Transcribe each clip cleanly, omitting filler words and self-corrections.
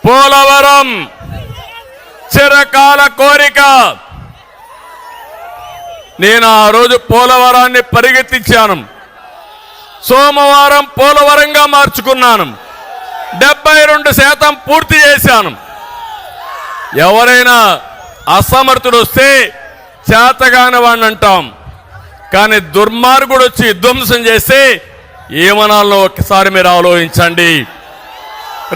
పోలవరం చిరకాల కోరిక. నేను ఆ రోజు పోలవరాన్ని పరిగెత్తించాను. సోమవారం పోలవరంగా మార్చుకున్నాను. 72% పూర్తి చేశాను. ఎవరైనా అసమర్థుడు వస్తే చేతగాని వాడిని అంటాం, కానీ దుర్మార్గుడు వచ్చి ధ్వంసం చేస్తే ఏమనాలో ఒక్కసారి మీరు ఆలోచించండి.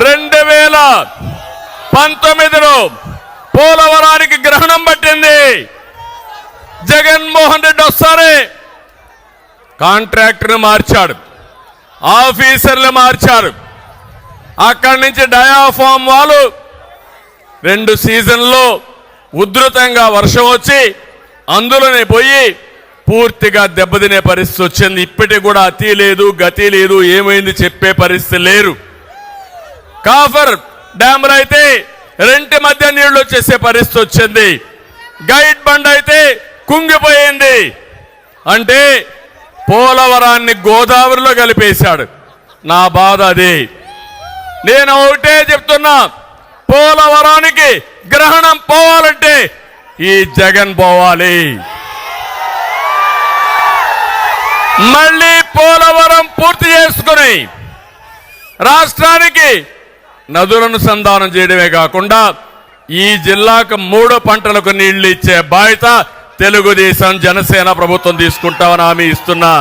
2019లో పోలవరానికి గ్రహణం పట్టింది. జగన్మోహన్ రెడ్డి వస్తారే కాంట్రాక్టర్ని మార్చాడు, ఆఫీసర్లు మార్చారు. అక్కడి నుంచి డయాఫామ్ వాళ్ళు 2 సీజన్లో ఉధృతంగా వర్షం వచ్చి అందులోనే పోయి పూర్తిగా దెబ్బతినే పరిస్థితి వచ్చింది. ఇప్పటికి కూడా అతి లేదు, గతి లేదు, ఏమైంది చెప్పే పరిస్థితి లేరు. కాఫర్ డ్యామ్లో అయితే 2 మధ్య నీళ్లు వచ్చేసే పరిస్థితి వచ్చింది. గైడ్ బండ్ అయితే కుంగిపోయింది. అంటే పోలవరాన్ని గోదావరిలో కలిపేశాడు. నా బాధ అదే. నేను ఒకటే చెప్తున్నా, పోలవరానికి గ్రహణం పోవాలంటే ఈ జగన్ పోవాలి. మళ్ళీ పోలవరం పూర్తి చేసుకుని రాష్ట్రానికి నదులను సంధానం చేయడమే కాకుండా ఈ జిల్లాకు 3 పంటలకు నీళ్లు ఇచ్చే బాధ్యత తెలుగుదేశం జనసేన ప్రభుత్వం తీసుకుంటామని హామీ ఇస్తున్నా.